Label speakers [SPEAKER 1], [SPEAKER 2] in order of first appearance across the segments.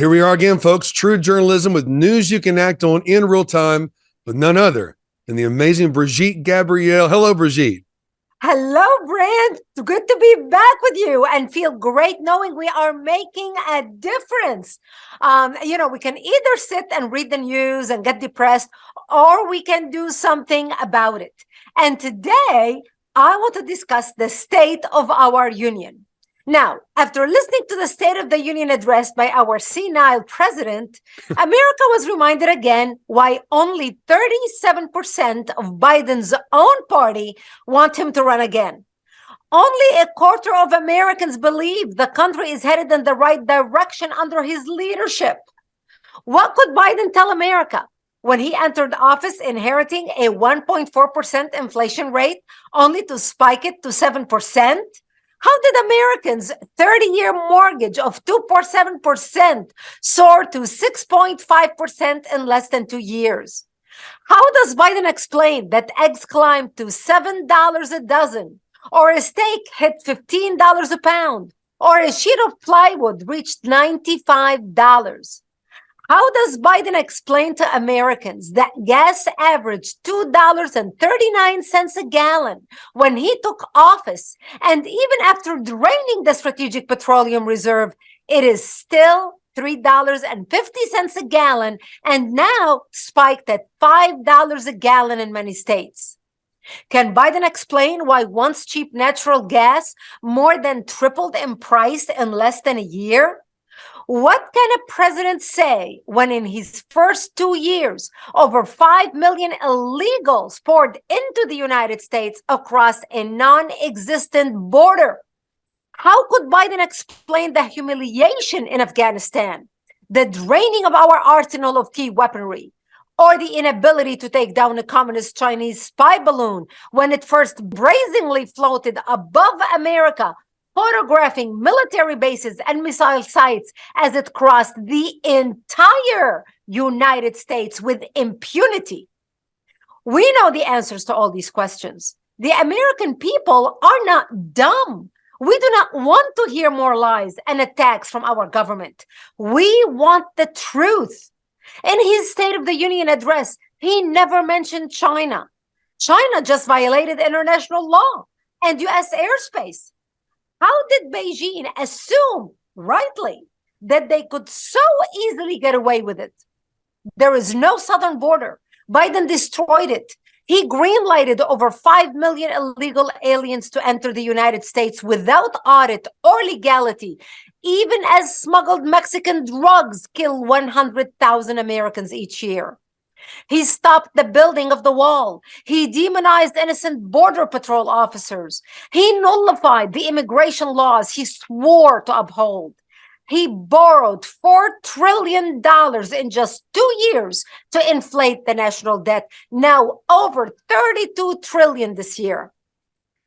[SPEAKER 1] Here we are again, folks. True journalism with news you can act on in real time with none other than the amazing Brigitte Gabrielle. Hello, Brigitte.
[SPEAKER 2] Hello, Brand. Good to be back with you and feel great knowing we are making a difference. We can either sit and read the news and get depressed, or we can do something about it. And today, I want to discuss the state of our union. Now, after listening to the State of the Union address by our senile president, America was reminded again why only 37% of Biden's own party want him to run again. Only a quarter of Americans believe the country is headed in the right direction under his leadership. What could Biden tell America when he entered office inheriting a 1.4% inflation rate only to spike it to 7%? How did Americans' 30-year mortgage of 2.7% soar to 6.5% in less than 2 years? How does Biden explain that eggs climbed to $7 a dozen, or a steak hit $15 a pound, or a sheet of plywood reached $95? How does Biden explain to Americans that gas averaged $2.39 a gallon when he took office, and even after draining the Strategic Petroleum Reserve, it is still $3.50 a gallon and now spiked at $5 a gallon in many states? Can Biden explain why once cheap natural gas more than tripled in price in less than a year? What can a president say when in his first 2 years, over 5 million illegals poured into the United States across a non-existent border? How could Biden explain the humiliation in Afghanistan, the draining of our arsenal of key weaponry, or the inability to take down a communist Chinese spy balloon when it first brazenly floated above America, photographing military bases and missile sites as it crossed the entire United States with impunity? We know the answers to all these questions. The American people are not dumb. We do not want to hear more lies and attacks from our government. We want the truth. In his State of the Union address, he never mentioned China. China just violated international law and U.S. airspace. How did Beijing assume, rightly, that they could so easily get away with it? There is no southern border. Biden destroyed it. He greenlighted over 5 million illegal aliens to enter the United States without audit or legality, even as smuggled Mexican drugs kill 100,000 Americans each year. He stopped the building of the wall. He demonized innocent Border Patrol officers. He nullified the immigration laws he swore to uphold. He borrowed $4 trillion in just 2 years to inflate the national debt, now over $32 trillion this year.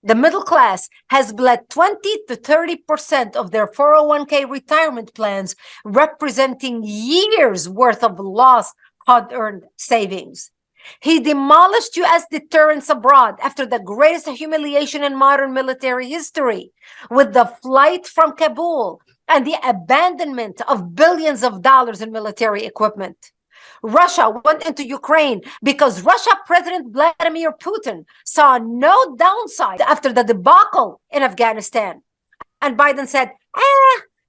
[SPEAKER 2] The middle class has bled 20 to 30% of their 401k retirement plans, representing years worth of lost hard-earned savings. He demolished U.S. deterrence abroad after the greatest humiliation in modern military history, with the flight from Kabul and the abandonment of billions of dollars in military equipment. Russia went into Ukraine because Russia President Vladimir Putin saw no downside after the debacle in Afghanistan. And Biden said,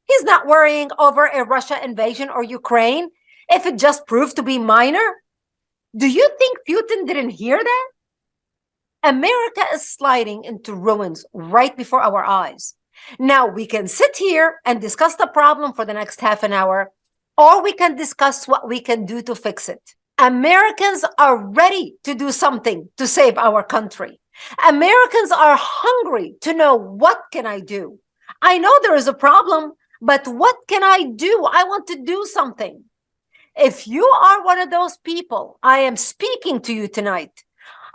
[SPEAKER 2] he's not worrying over a Russia invasion or Ukraine if it just proved to be minor. Do you think Putin didn't hear that? America is sliding into ruins right before our eyes. Now we can sit here and discuss the problem for the next half an hour, or we can discuss what we can do to fix it. Americans are ready to do something to save our country. Americans are hungry to know, what can I do? I know there is a problem, but what can I do? I want to do something. If you are one of those people, I am speaking to you tonight.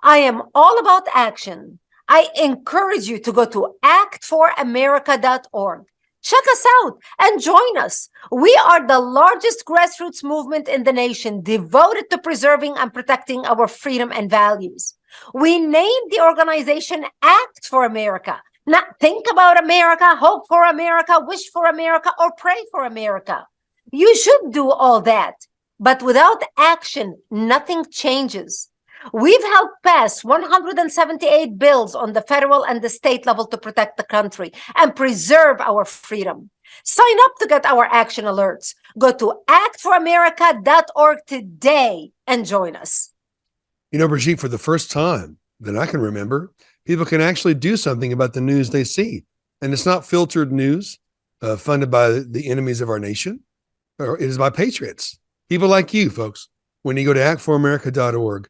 [SPEAKER 2] I am all about action. I encourage you to go to actforamerica.org. Check us out and join us. We are the largest grassroots movement in the nation devoted to preserving and protecting our freedom and values. We named the organization Act for America, not think about America, hope for America, wish for America, or pray for America. You should do all that. But without action, nothing changes. We've helped pass 178 bills on the federal and the state level to protect the country and preserve our freedom. Sign up to get our action alerts. Go to actforamerica.org today and join us.
[SPEAKER 1] You know, Brigitte, for the first time that I can remember, people can actually do something about the news they see. And it's not filtered news funded by the enemies of our nation, or it is by patriots, people like you, folks. When you go to actforamerica.org,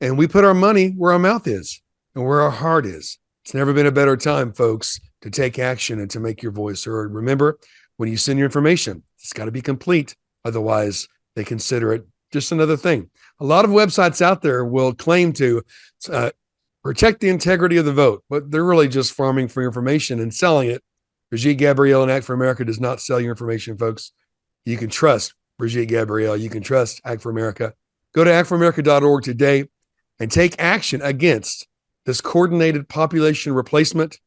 [SPEAKER 1] and we put our money where our mouth is and where our heart is. It's never been a better time, folks, to take action and to make your voice heard. Remember, when you send your information, it's got to be complete. Otherwise, they consider it just another thing. A lot of websites out there will claim to protect the integrity of the vote, but they're really just farming for information and selling it. Brigitte Gabrielle and Act for America does not sell your information, folks. You can trust Brigitte Gabrielle. You can trust Act for America. Go to actforamerica.org today and take action against this coordinated population replacement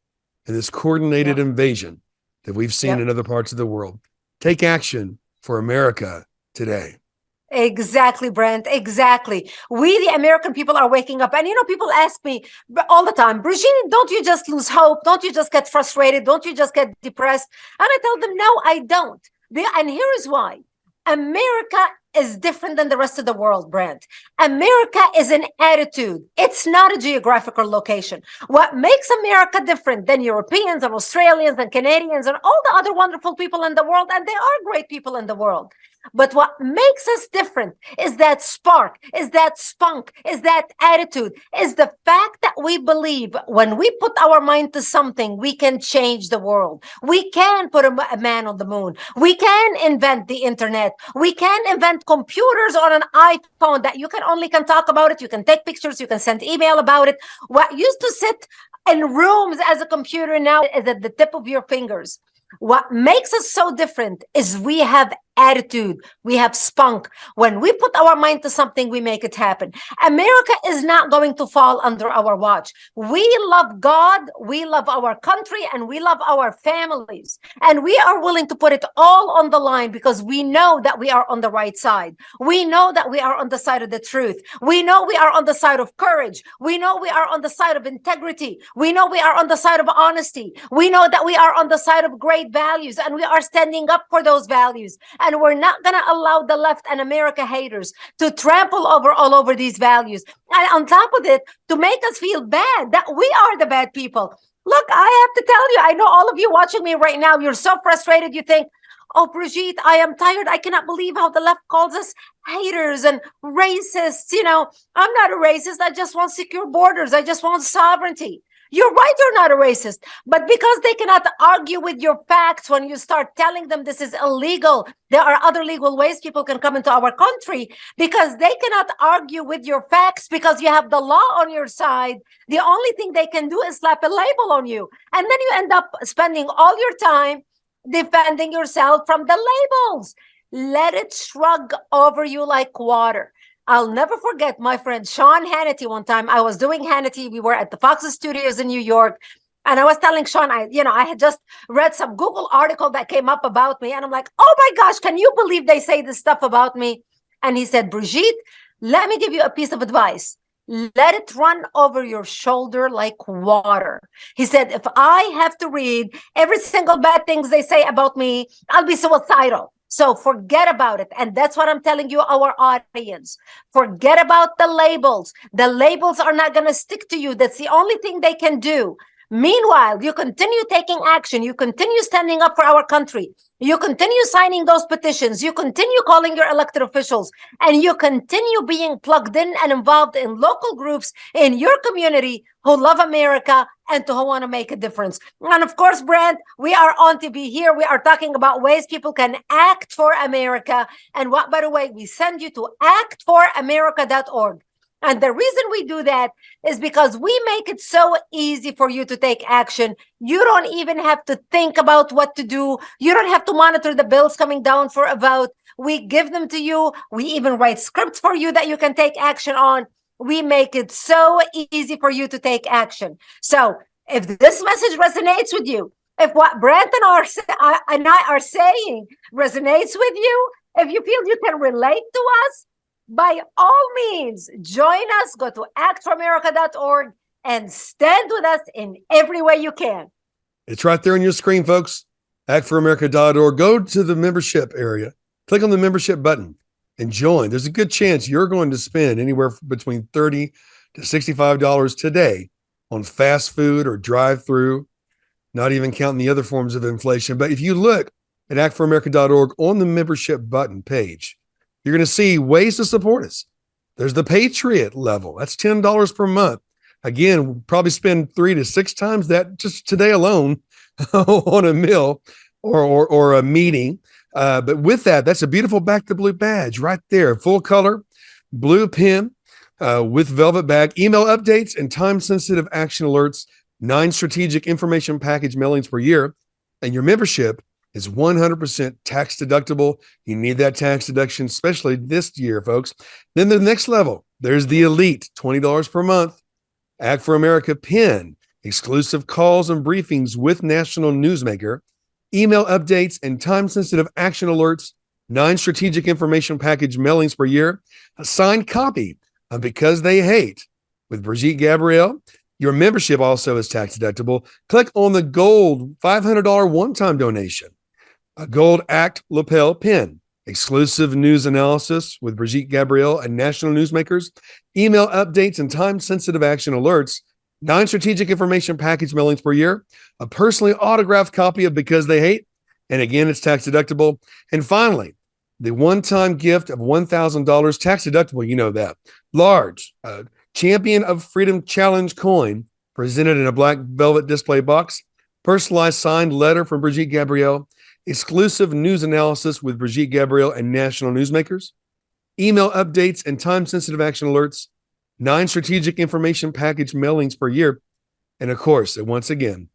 [SPEAKER 1] and this coordinated invasion that we've seen in other parts of the world. Take action for America today.
[SPEAKER 2] Exactly, Brent. Exactly. We, the American people, are waking up. And, people ask me all the time, Brigitte, don't you just lose hope? Don't you just get frustrated? Don't you just get depressed? And I tell them, no, I don't. And here is why. America is different than the rest of the world, Brent. America is an attitude. It's not a geographical location. What makes America different than Europeans and Australians and Canadians and all the other wonderful people in the world, and there are great people in the world, but what makes us different is that spark, is that spunk, is that attitude, is the fact that we believe when we put our mind to something, we can change the world. We can put a man on the moon. We can invent the internet. We can invent computers on an iPhone that you can talk about it. You can take pictures. You can send email about it. What used to sit in rooms as a computer now is at the tip of your fingers. What makes us so different is we have attitude, we have spunk. When we put our mind to something, we make it happen. America is not going to fall under our watch. We love God, we love our country, and we love our families. And we are willing to put it all on the line because we know that we are on the right side. We know that we are on the side of the truth. We know we are on the side of courage. We know we are on the side of integrity. We know we are on the side of honesty. We know that we are on the side of great values, and we are standing up for those values. And we're not going to allow the left and America haters to trample all over these values. And on top of it, to make us feel bad that we are the bad people. Look, I have to tell you, I know all of you watching me right now, you're so frustrated. You think, oh, Brigitte, I am tired. I cannot believe how the left calls us haters and racists. I'm not a racist. I just want secure borders. I just want sovereignty. You're right, you're not a racist. But because they cannot argue with your facts when you start telling them this is illegal, there are other legal ways people can come into our country, because they cannot argue with your facts because you have the law on your side. The only thing they can do is slap a label on you. And then you end up spending all your time defending yourself from the labels. Let it shrug over you like water. I'll never forget my friend Sean Hannity. One time I was doing Hannity. We were at the Fox Studios in New York. And I was telling Sean, I had just read some Google article that came up about me. And I'm like, oh my gosh, can you believe they say this stuff about me? And he said, Brigitte, let me give you a piece of advice. Let it run over your shoulder like water. He said, if I have to read every single bad things they say about me, I'll be suicidal. So forget about it. And that's what I'm telling you, our audience. Forget about the labels. The labels are not going to stick to you. That's the only thing they can do. Meanwhile, you continue taking action. You continue standing up for our country. You continue signing those petitions. You continue calling your elected officials. And you continue being plugged in and involved in local groups in your community who love America and who want to make a difference. And of course, Brent, we are on TV here. We are talking about ways people can act for America. And what, by the way, we send you to actforamerica.org. And the reason we do that is because we make it so easy for you to take action. You don't even have to think about what to do. You don't have to monitor the bills coming down for a vote. We give them to you. We even write scripts for you that you can take action on. We make it so easy for you to take action. So if this message resonates with you, If what Brandon and I are saying resonates with you, if you feel you can relate to us, by all means, join us. Go to actforamerica.org and stand with us in every way you can.
[SPEAKER 1] It's right there on your screen, folks. actforamerica.org. Go to the membership area, click on the membership button, and join. There's a good chance you're going to spend anywhere between $30 to $65 today on fast food or drive-through, not even counting the other forms of inflation. But if you look at actforamerica.org on the membership button page, you're going to see ways to support us. There's the Patriot level. That's $10 per month. Again, we'll probably spend 3 to 6 times that just today alone on a meal or a meeting. But with that, that's a beautiful Back to Blue badge right there. Full color, blue pen with velvet bag, email updates and time-sensitive action alerts, 9 strategic information package mailings per year. And your membership is 100% tax deductible. You need that tax deduction, especially this year, folks. Then the next level, there's the Elite, $20 per month. Act for America PIN, exclusive calls and briefings with national newsmaker, email updates and time-sensitive action alerts, 9 strategic information package mailings per year, a signed copy of Because They Hate with Brigitte Gabrielle. Your membership also is tax deductible. Click on the gold $500 one-time donation, a gold Act lapel pin, exclusive news analysis with Brigitte Gabrielle and national newsmakers, email updates and time-sensitive action alerts, 9 strategic information package mailings per year, a personally autographed copy of Because They Hate, and again, it's tax deductible. And finally, the one-time gift of $1,000, tax deductible, you know that. Large, Champion of Freedom Challenge coin presented in a black velvet display box, personalized signed letter from Brigitte Gabrielle, exclusive news analysis with Brigitte Gabrielle and national newsmakers, email updates and time-sensitive action alerts, 9 strategic information package mailings per year. And of course, once again,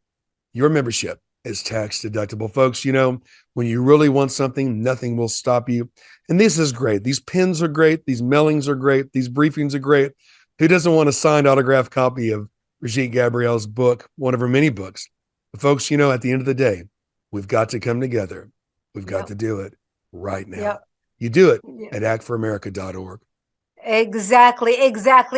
[SPEAKER 1] your membership is tax deductible. Folks, you know, when you really want something, nothing will stop you. And this is great. These pins are great. These mailings are great. These briefings are great. Who doesn't want a signed autographed copy of Brigitte Gabrielle's book, one of her many books? But folks, you know, at the end of the day, we've got to come together. We've got to do it right now.
[SPEAKER 2] Yep.
[SPEAKER 1] You do it at actforamerica.org.
[SPEAKER 2] Exactly.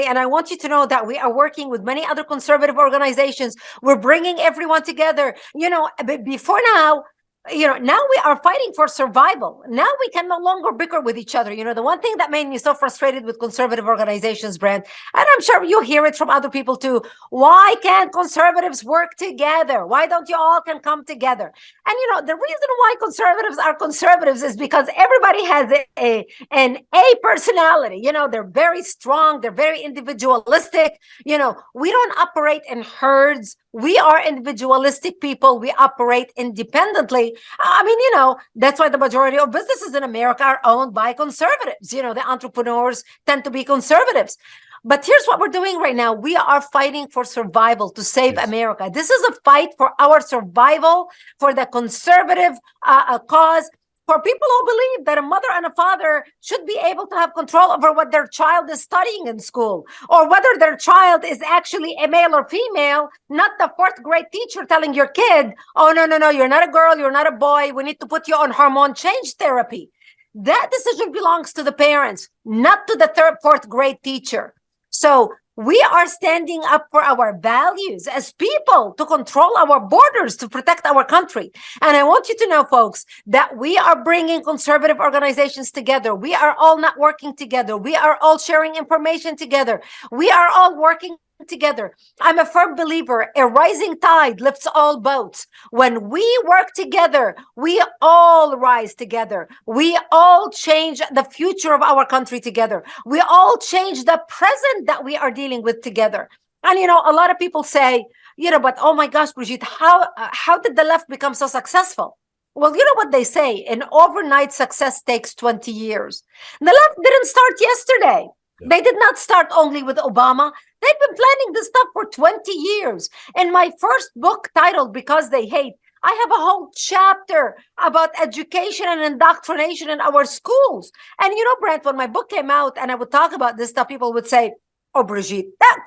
[SPEAKER 2] And I want you to know that we are working with many other conservative organizations. We're bringing everyone together. You know, before now, now we are fighting for survival. Now we can no longer bicker with each other. You know, the one thing that made me so frustrated with conservative organizations, Brand, and I'm sure you hear it from other people too. Why can't conservatives work together? Why don't you all can come together? And, the reason why conservatives are conservatives is because everybody has an A personality. They're very strong. They're very individualistic. We don't operate in herds. We are individualistic people. We operate independently. I mean, that's why the majority of businesses in America are owned by conservatives. The entrepreneurs tend to be conservatives. But here's what we're doing right now. We are fighting for survival to save America. This is a fight for our survival, for the conservative cause, for people who believe that a mother and a father should be able to have control over what their child is studying in school, or whether their child is actually a male or female, not the 4th grade teacher telling your kid, oh, no, you're not a girl, you're not a boy, we need to put you on hormone change therapy. That decision belongs to the parents, not to the 3rd, 4th grade teacher. So we are standing up for our values as people, to control our borders, to protect our country. And I want you to know, folks, that we are bringing conservative organizations together. We are all not working together. We are all sharing information together. We are all working together. I'm a firm believer, a rising tide lifts all boats. When we work together, we all rise together. We all change the future of our country together. We all change the present that we are dealing with together. And, a lot of people say, but oh my gosh, Brigitte, how did the left become so successful? Well, you know what they say, an overnight success takes 20 years. The left didn't start yesterday. They did not start only with Obama. They've been planning this stuff for 20 years. In my first book titled Because They Hate, I have a whole chapter about education and indoctrination in our schools. And Brent, when my book came out and I would talk about this stuff, people would say, oh, Brigitte, that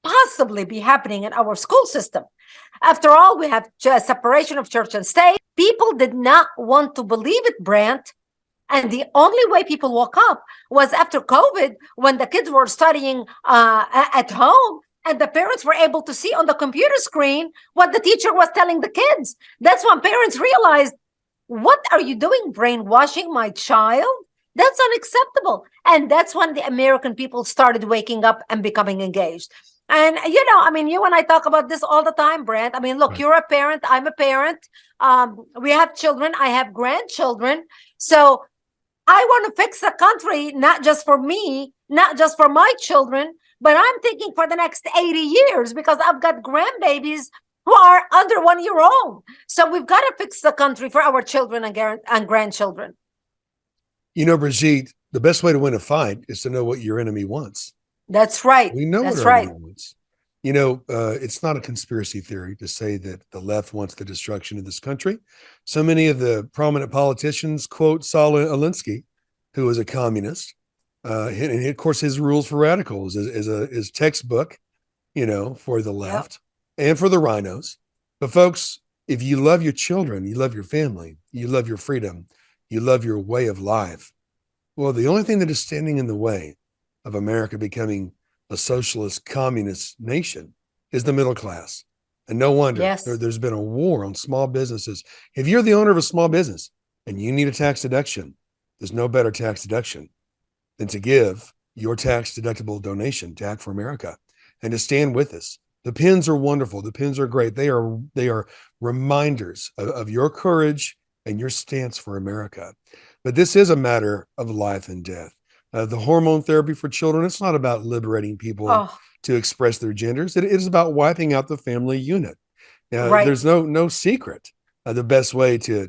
[SPEAKER 2] possibly be happening in our school system? After all, we have separation of church and state. People did not want to believe it, Brant. And the only way people woke up was after COVID, when the kids were studying at home and the parents were able to see on the computer screen what the teacher was telling the kids. That's when parents realized, what are you doing, brainwashing my child? That's unacceptable. And that's when the American people started waking up and becoming engaged. And, I mean, you and I talk about this all the time, Brent. I mean, look,
[SPEAKER 1] Right.
[SPEAKER 2] you're a parent. I'm a parent. We have children. I have grandchildren. So I want to fix the country, not just for me, not just for my children, but I'm thinking for the next 80 years, because I've got grandbabies who are under 1 year old. So we've got to fix the country for our children and grandchildren.
[SPEAKER 1] Brigitte, the best way to win a fight is to know what your enemy wants.
[SPEAKER 2] That's right.
[SPEAKER 1] We know
[SPEAKER 2] That's
[SPEAKER 1] what our
[SPEAKER 2] right.
[SPEAKER 1] enemy wants. It's not a conspiracy theory to say that the left wants the destruction of this country. So many of the prominent politicians quote Saul Alinsky, who was a communist. And of course, his rules for radicals is textbook, for the left and for the rhinos. But folks, if you love your children, you love your family, you love your freedom, you love your way of life. Well, the only thing that is standing in the way of America becoming a socialist communist nation is the middle class. And no wonder there's been a war on small businesses. If you're the owner of a small business and you need a tax deduction, there's no better tax deduction than to give your tax deductible donation to Act for America and to stand with us. The pins are wonderful. The pins are great. They are reminders of your courage and your stance for America. But this is a matter of life and death. The hormone therapy for children, it's not about liberating people to express their genders. It is about wiping out the family unit.
[SPEAKER 2] Right.
[SPEAKER 1] There's no secret. The best way to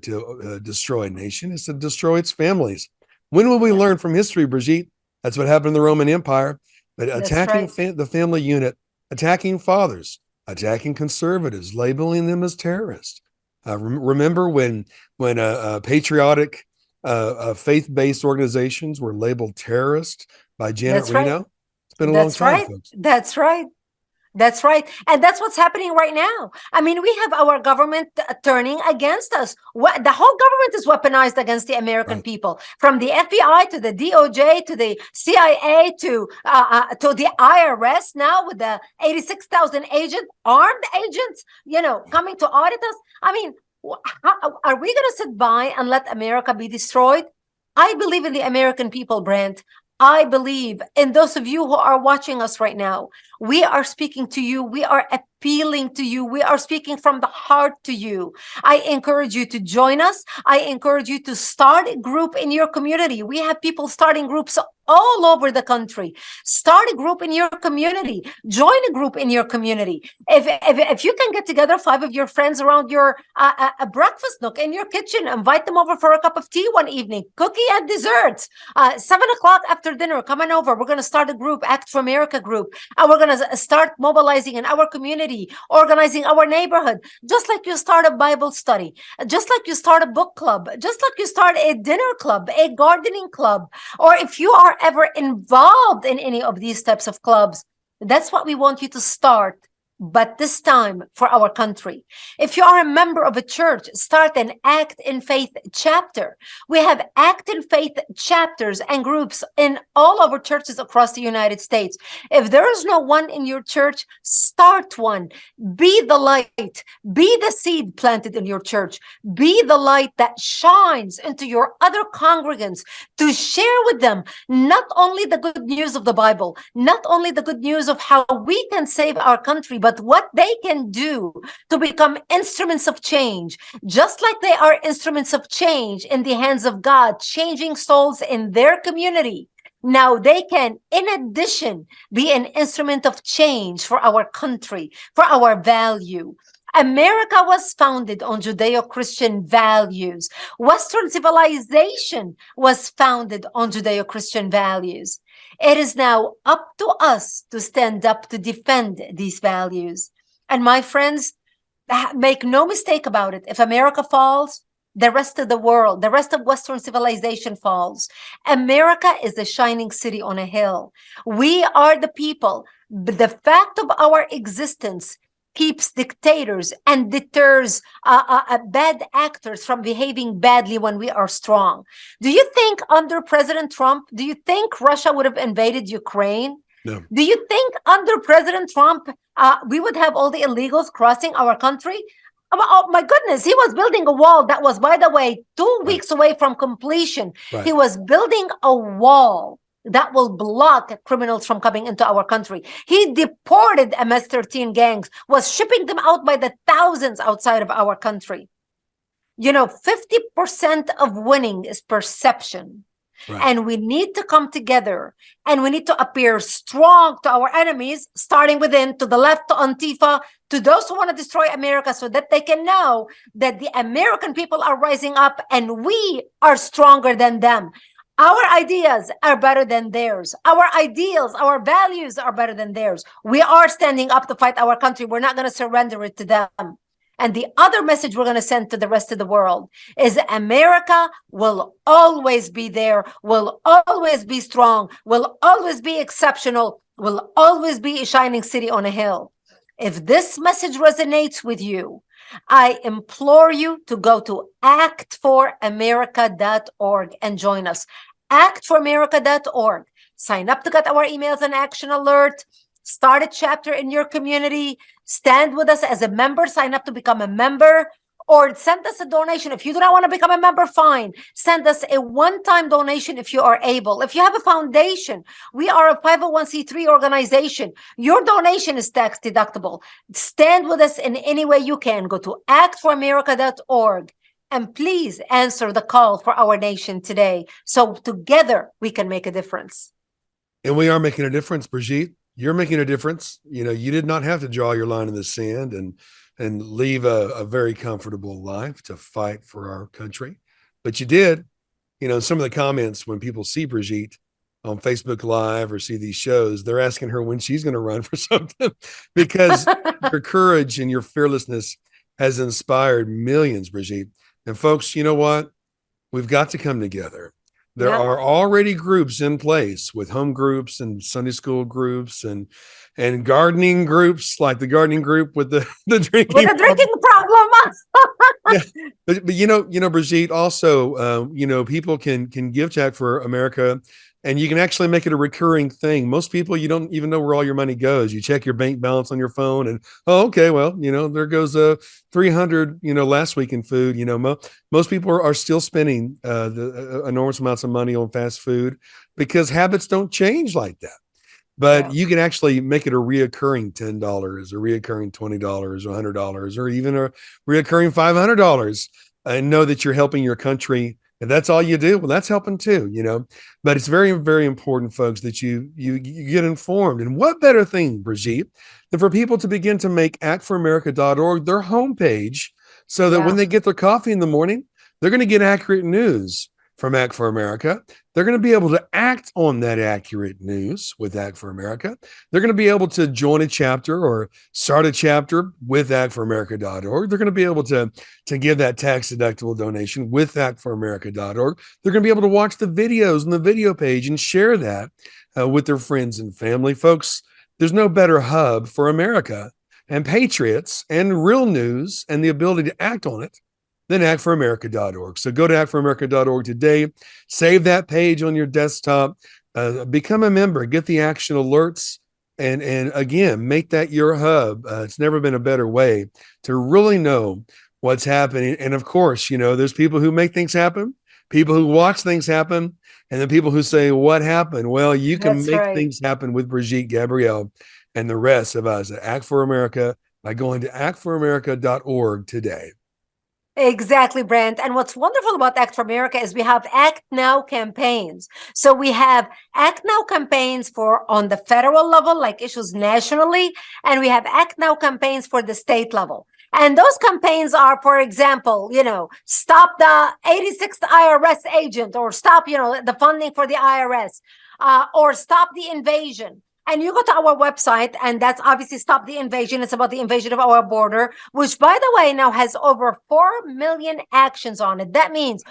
[SPEAKER 1] destroy a nation is to destroy its families. When will we learn from history, Brigitte? That's what happened in the Roman Empire. But attacking the family unit, attacking fathers, attacking conservatives, labeling them as terrorists. Remember when patriotic faith-based organizations were labeled terrorist by Janet Reno? It's been a long time, folks.
[SPEAKER 2] That's right. That's right. And that's what's happening right now. I mean, we have our government turning against us. The whole government is weaponized against the American people, from the FBI to the DOJ to the CIA to the IRS now, with the 86,000 armed agents, coming to audit us. I mean, are we going to sit by and let America be destroyed? I believe in the American people, Brent. I believe in those of you who are watching us right now. We are speaking to you. We are appealing to you. We are speaking from the heart to you. I encourage you to join us. I encourage you to start a group in your community. We have people starting groups all over the country. Start a group in your community. Join a group in your community. If you can get together 5 of your friends around your a breakfast nook in your kitchen, invite them over for a cup of tea one evening, cookie and desserts. 7 o'clock after dinner, come on over. We're going to start a group, Act for America group, and we're going to start mobilizing in our community, organizing our neighborhood, just like you start a Bible study, just like you start a book club, just like you start a dinner club, a gardening club, or if you are ever involved in any of these types of clubs, that's what we want you to start. But this time for our country. If you are a member of a church, start an Act in Faith chapter. We have Act in Faith chapters and groups in all our churches across the United States. If there is no one in your church, start one. Be the light. Be the seed planted in your church. Be the light that shines into your other congregants to share with them not only the good news of the Bible, not only the good news of how we can save our country, but what they can do to become instruments of change, just like they are instruments of change in the hands of God, changing souls in their community. Now they can, in addition, be an instrument of change for our country, for our value. America was founded on Judeo-Christian values. Western civilization was founded on Judeo-Christian values. It is now up to us to stand up to defend these values. And my friends, make no mistake about it. If America falls, the rest of the world, the rest of Western civilization falls. America is a shining city on a hill. We are the people But the fact of our existence keeps dictators and deters bad actors from behaving badly when we are strong. Do you think under President Trump, do you think Russia would have invaded Ukraine?
[SPEAKER 1] No.
[SPEAKER 2] Do you think under President Trump, we would have all the illegals crossing our country? Oh my goodness, he was building a wall that was, by the way, 2 weeks away from completion.
[SPEAKER 1] Right.
[SPEAKER 2] He was building a wall that will block criminals from coming into our country. He deported MS-13 gangs, was shipping them out by the thousands outside of our country. 50% of winning is perception.
[SPEAKER 1] Right.
[SPEAKER 2] And we need to come together, and we need to appear strong to our enemies, starting within, to the left, to Antifa, to those who want to destroy America, so that they can know that the American people are rising up and we are stronger than them. Our ideas are better than theirs. Our ideals, our values are better than theirs. We are standing up to fight our country. We're not going to surrender it to them. And the other message we're going to send to the rest of the world is America will always be there, will always be strong, will always be exceptional, will always be a shining city on a hill. If this message resonates with you, I implore you to go to actforamerica.org and join us. Actforamerica.org. Sign up to get our emails and action alert. Start a chapter in your community. Stand with us as a member. Sign up to become a member, or send us a donation. If you do not want to become a member, fine. Send us a one-time donation if you are able. If you have a foundation, we are a 501c3 organization. Your donation is tax deductible. Stand with us in any way you can. Go to actforamerica.org and please answer the call for our nation today, so together we can make a difference.
[SPEAKER 1] And we are making a difference, Brigitte. You're making a difference. You did not have to draw your line in the sand and leave a very comfortable life to fight for our country. But you did. Some of the comments when people see Brigitte on Facebook Live or see these shows, they're asking her when she's going to run for something, because your courage and your fearlessness has inspired millions, Brigitte. And folks, you know what? We've got to come together. There are already groups in place with home groups and Sunday school groups and gardening groups, like the gardening group with the drinking
[SPEAKER 2] problem.
[SPEAKER 1] Yeah. But Brigitte, also, people can give to Act for America, and you can actually make it a recurring thing. Most people, you don't even know where all your money goes. You check your bank balance on your phone and, okay, well, there goes 300, last week in food. Most people are still spending the enormous amounts of money on fast food because habits don't change like that. But you can actually make it a reoccurring $10, a reoccurring $20, or $100, or even a reoccurring $500, and know that you're helping your country. If that's all you do, well, that's helping too, But it's very, very important, folks, that you get informed. And what better thing, Brigitte, than for people to begin to make actforamerica.org their homepage, so that when they get their coffee in the morning, they're going to get accurate news from Act for America. They're going to be able to act on that accurate news with Act for America. They're going to be able to join a chapter or start a chapter with actforamerica.org. They're going to be able to give that tax deductible donation with actforamerica.org. They're going to be able to watch the videos on the video page and share that with their friends and family. Folks, there's no better hub for America and patriots and real news and the ability to act on it than actforamerica.org. So go to actforamerica.org today, save that page on your desktop, become a member, get the action alerts, and again, make that your hub. It's never been a better way to really know what's happening. And of course, there's people who make things happen, people who watch things happen, and then people who say, what happened? Well, you can make things happen with Brigitte Gabrielle and the rest of us at Act for America by going to actforamerica.org today.
[SPEAKER 2] Exactly, Brent. And what's wonderful about Act for America is we have Act Now campaigns. So we have Act Now campaigns for on the federal level, like issues nationally, and we have Act Now campaigns for the state level. And those campaigns are, for example, stop the 86th IRS agent, or stop, the funding for the IRS, or stop the invasion. and you go to our website, and that's obviously Stop the Invasion. It's about the invasion of our border, which, by the way, now has over 4 million actions on it. That means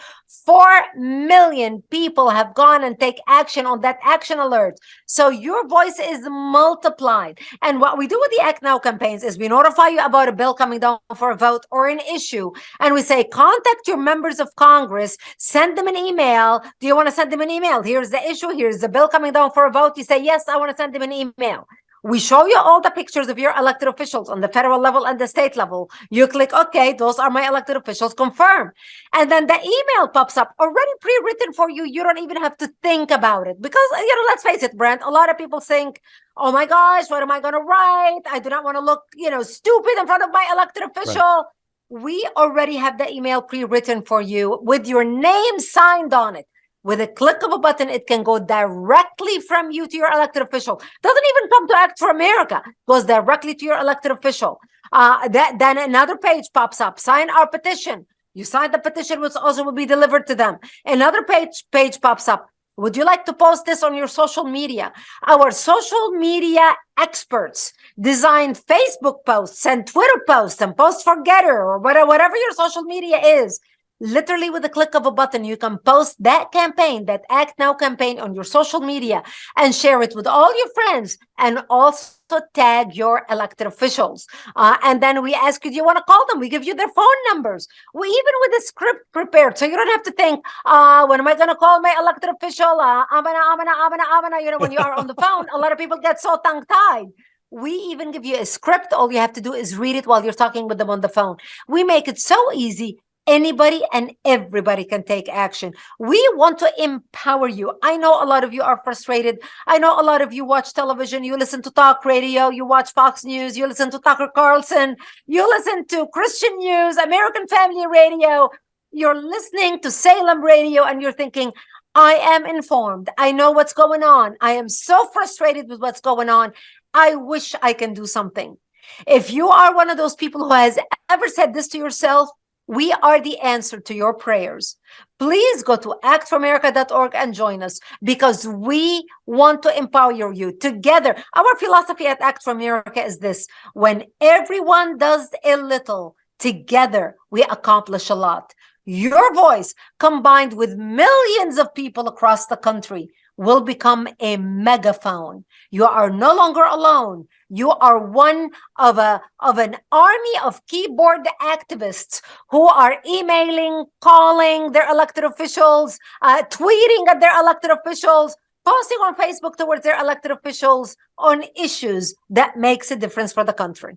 [SPEAKER 2] 4 million people have gone and take action on that action alert. So your voice is multiplied. And what we do with the Act Now campaigns is we notify you about a bill coming down for a vote or an issue. And we say, contact your members of Congress, send them an email. Do you want to send them an email? Here's the issue. Here's the bill coming down for a vote. You say, yes, I want to send them an email. We show you all the pictures of your elected officials on the federal level and the state level. You click, okay, those are my elected officials, confirm. And then the email pops up already pre-written for you. You don't even have to think about it. Because, let's face it, Brent, a lot of people think, oh my gosh, what am I going to write? I do not want to look, stupid in front of my elected official. Right. We already have the email pre-written for you with your name signed on it. With a click of a button, it can go directly from you to your elected official. Doesn't even come to Act for America. Goes directly to your elected official. Then another page pops up. Sign our petition. You sign the petition, which also will be delivered to them. Another page pops up. Would you like to post this on your social media? Our social media experts design Facebook posts and Twitter posts and posts for Getter or whatever your social media is. Literally with a click of a button, you can post that campaign, that Act Now campaign on your social media and share it with all your friends and also tag your elected officials. And then we ask you, do you want to call them? We give you their phone numbers. We even with a script prepared. So you don't have to think, when am I going to call my elected official? Amana. When you are on the phone, a lot of people get so tongue-tied. We even give you a script. All you have to do is read it while you're talking with them on the phone. We make it so easy. Anybody and everybody can take action. We want to empower you. I know a lot of you are frustrated. I know a lot of you watch television. You listen to talk radio. You watch Fox News. You listen to Tucker Carlson. You listen to Christian News, American Family Radio. You're listening to Salem Radio and you're thinking, I am informed. I know what's going on. I am so frustrated with what's going on. I wish I can do something. If you are one of those people who has ever said this to yourself, we are the answer to your prayers. Please go to actforamerica.org and join us because we want to empower you together. Our philosophy at Act for America is this: when everyone does a little, together we accomplish a lot. Your voice, combined with millions of people across the country, will become a megaphone. You are no longer alone. You are one of an army of keyboard activists who are emailing, calling their elected officials, tweeting at their elected officials, posting on Facebook towards their elected officials on issues that makes a difference for the country.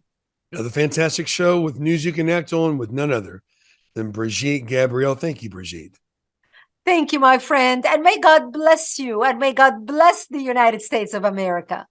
[SPEAKER 1] Another fantastic show with news you can act on with none other than Brigitte Gabriel. Thank you, Brigitte.
[SPEAKER 2] Thank you, my friend. And may God bless you. And may God bless the United States of America.